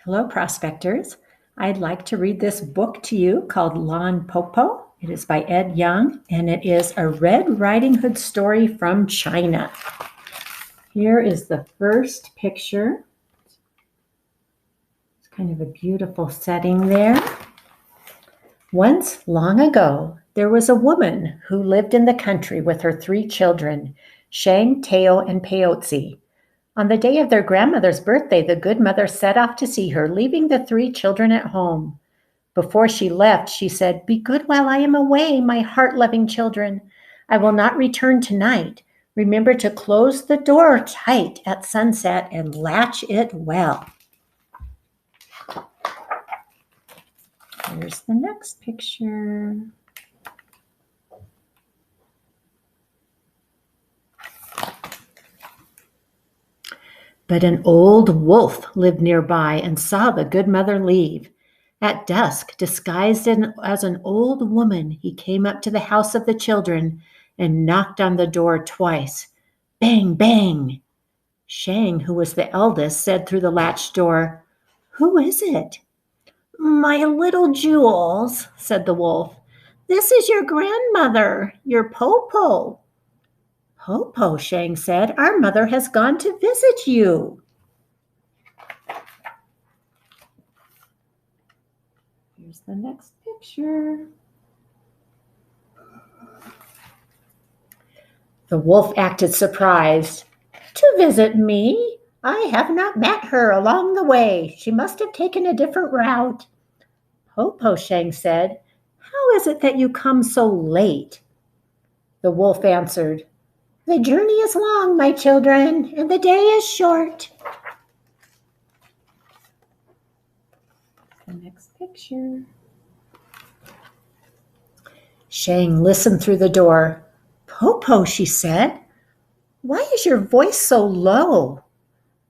Hello, prospectors. I'd like to read this book to you called Lon Popo. It is by Ed Young, and it is a Red Riding Hood story from China. Here is the first picture. It's kind of a beautiful setting there. Once, long ago, there was a woman who lived in the country with her 3 children, Shang, Teo, and Peotzi. On the day of their grandmother's birthday, the good mother set off to see her, leaving the 3 children at home. Before she left, she said, "Be good while I am away, my heart-loving children. I will not return tonight. Remember to close the door tight at sunset and latch it well." Here's the next picture. But an old wolf lived nearby and saw the good mother leave. At dusk, disguised as an old woman, he came up to the house of the children and knocked on the door twice. Bang, bang! Shang, who was the eldest, said through the latched door, "Who is it?" "My little jewels," said the wolf. "This is your grandmother, your Popo." "Popo," Shang said, "our mother has gone to visit you." Here's the next picture. The wolf acted surprised. "To visit me? I have not met her along the way. She must have taken a different route." "Popo," Shang said, "how is it that you come so late?" The wolf answered, "The journey is long, my children, and the day is short." The next picture. Shang listened through the door. "Popo," she said, "why is your voice so low?"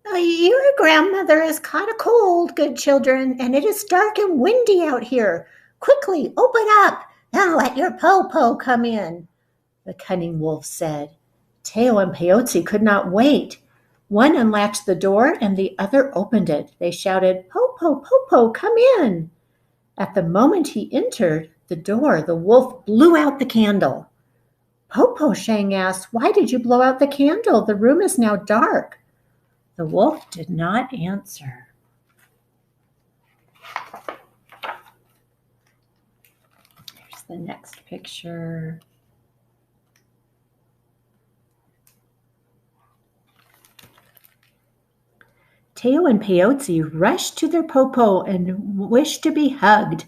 "Your grandmother has caught a cold, good children, and it is dark and windy out here. Quickly, open up and let your Popo come in," the cunning wolf said. Teo and Peotzi could not wait. One unlatched the door and the other opened it. They shouted, "Popo, Popo, come in." At the moment he entered the door, the wolf blew out the candle. "Popo," Shang asked, "why did you blow out the candle? The room is now dark." The wolf did not answer. Here's the next picture. Teo and Peotzi rushed to their Popo and wished to be hugged.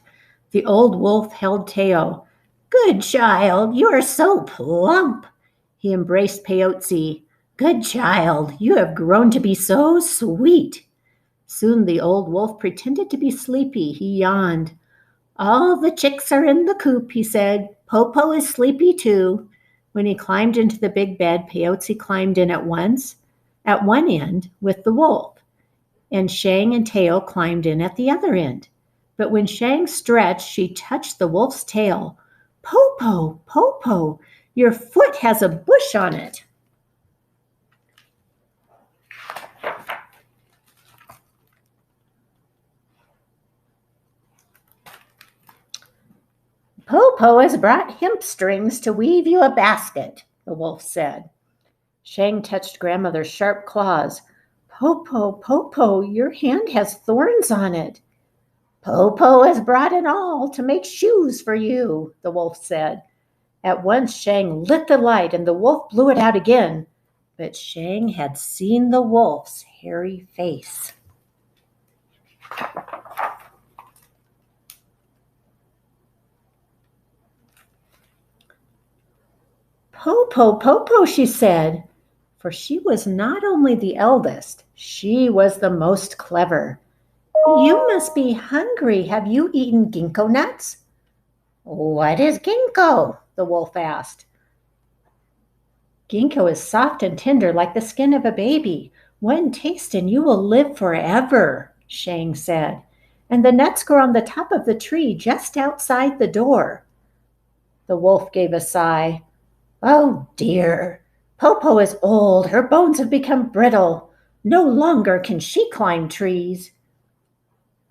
The old wolf held Teo. "Good child, you are so plump." He embraced Peotzi. "Good child, you have grown to be so sweet." Soon the old wolf pretended to be sleepy. He yawned. "All the chicks are in the coop," he said. "Popo is sleepy too." When he climbed into the big bed, Peotzi climbed in at once, at one end with the wolf, and Shang and Teo climbed in at the other end. But when Shang stretched, she touched the wolf's tail. "Popo, Popo, your foot has a bush on it." "Popo has brought hemp strings to weave you a basket," the wolf said. Shang touched grandmother's sharp claws. "Popo, Popo, your hand has thorns on it." "Popo has brought an awl to make shoes for you," the wolf said. At once Shang lit the light and the wolf blew it out again. But Shang had seen the wolf's hairy face. "Popo, Popo," she said, for she was not only the eldest, she was the most clever. "You must be hungry. Have you eaten ginkgo nuts?" "What is ginkgo?" the wolf asked. "Ginkgo is soft and tender like the skin of a baby. One taste and you will live forever," Shang said. "And the nuts grow on the top of the tree just outside the door." The wolf gave a sigh. "Oh dear, Popo is old. Her bones have become brittle. No longer can she climb trees."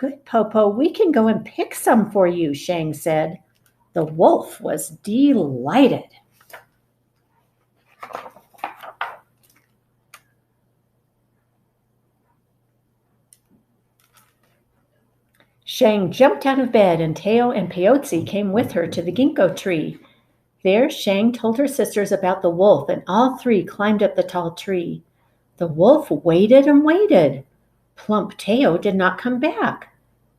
Good, Popo, we can go and pick some for you, Shang said. The wolf was delighted. Shang jumped out of bed, and Teo and Peotzi came with her to the ginkgo tree. There, Shang told her sisters about the wolf, and all three climbed up the tall tree. The wolf waited and waited. Plump Teo did not come back.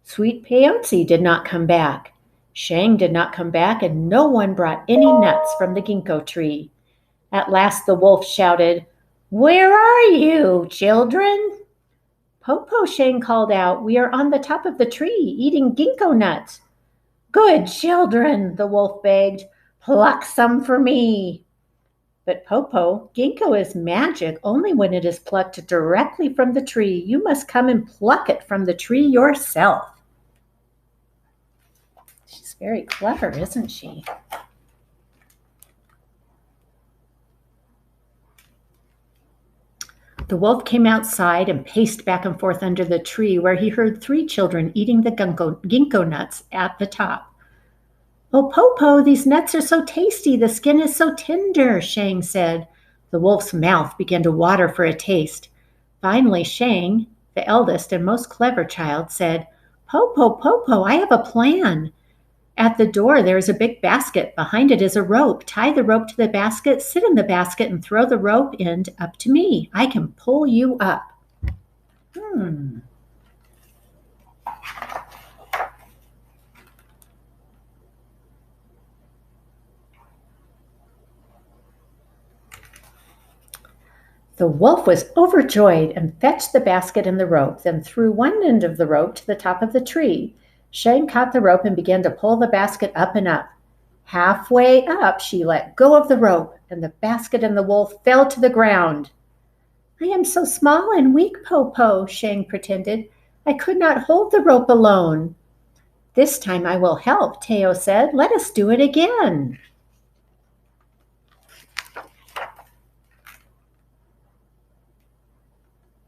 Sweet Peotzi did not come back. Shang did not come back, and no one brought any nuts from the ginkgo tree. At last the wolf shouted, "Where are you, children?" "Popo," Shang called out, "we are on the top of the tree eating ginkgo nuts." "Good children," the wolf begged, "pluck some for me." "But Popo, ginkgo is magic only when it is plucked directly from the tree. You must come and pluck it from the tree yourself." She's very clever, isn't she? The wolf came outside and paced back and forth under the tree, where he heard three children eating the ginkgo nuts at the top. "Oh, Popo, these nuts are so tasty. The skin is so tender," Shang said. The wolf's mouth began to water for a taste. Finally, Shang, the eldest and most clever child, said, "Popo, Popo, I have a plan. At the door there is a big basket. Behind it is a rope. Tie the rope to the basket, sit in the basket, and throw the rope end up to me. I can pull you up." The wolf was overjoyed and fetched the basket and the rope, then threw one end of the rope to the top of the tree. Shang caught the rope and began to pull the basket up and up. Halfway up, she let go of the rope, and the basket and the wolf fell to the ground. "I am so small and weak, Popo," Shang pretended. "I could not hold the rope alone." "This time I will help," Teo said. "Let us do it again."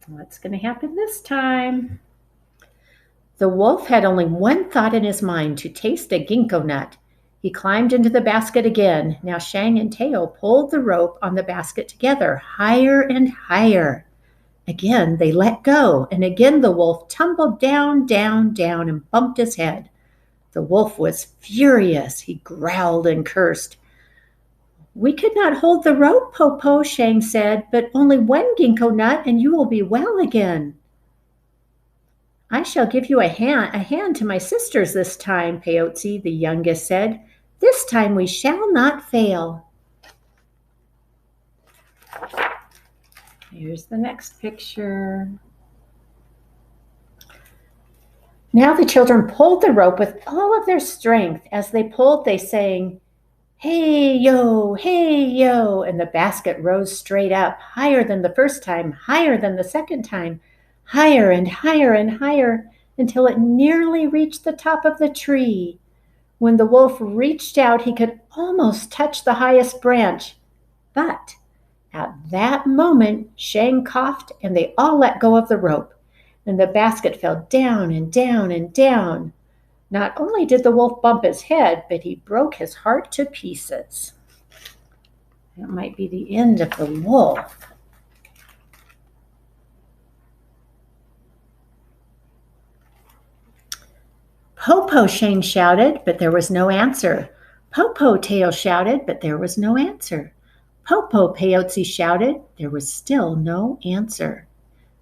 What's going to happen this time? The wolf had only one thought in his mind: to taste a ginkgo nut. He climbed into the basket again. Now Shang and Teo pulled the rope on the basket together, higher and higher. Again they let go, and again the wolf tumbled down, down, down, and bumped his head. The wolf was furious. He growled and cursed. "We could not hold the rope, Popo," Shang said, "but only one ginkgo nut, and you will be well again." "I shall give you a hand to my sisters this time," Peotzi, the youngest, said. "This time we shall not fail." Here's the next picture. Now the children pulled the rope with all of their strength. As they pulled, they sang, "Hey, yo, and the basket rose straight up, higher than the first time, higher than the second time, higher and higher and higher, until it nearly reached the top of the tree. When the wolf reached out, he could almost touch the highest branch. But at that moment, Shang coughed, and they all let go of the rope, and the basket fell down and down and down. Not only did the wolf bump his head, but he broke his heart to pieces. That might be the end of the wolf. "Popo," Shang shouted, but there was no answer. "Popo," Teo shouted, but there was no answer. "Popo," Peotzi shouted. There was still no answer.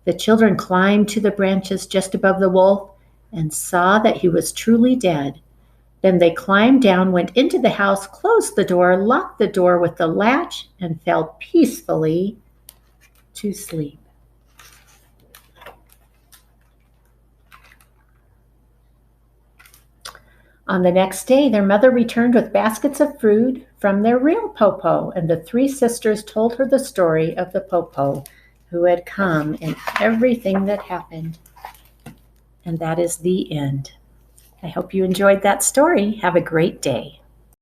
The children climbed to the branches just above the wolf and saw that he was truly dead. Then they climbed down, went into the house, closed the door, locked the door with the latch, and fell peacefully to sleep. On the next day, their mother returned with baskets of food from their real Popo, and the three sisters told her the story of the Popo who had come and everything that happened. And that is the end. I hope you enjoyed that story. Have a great day.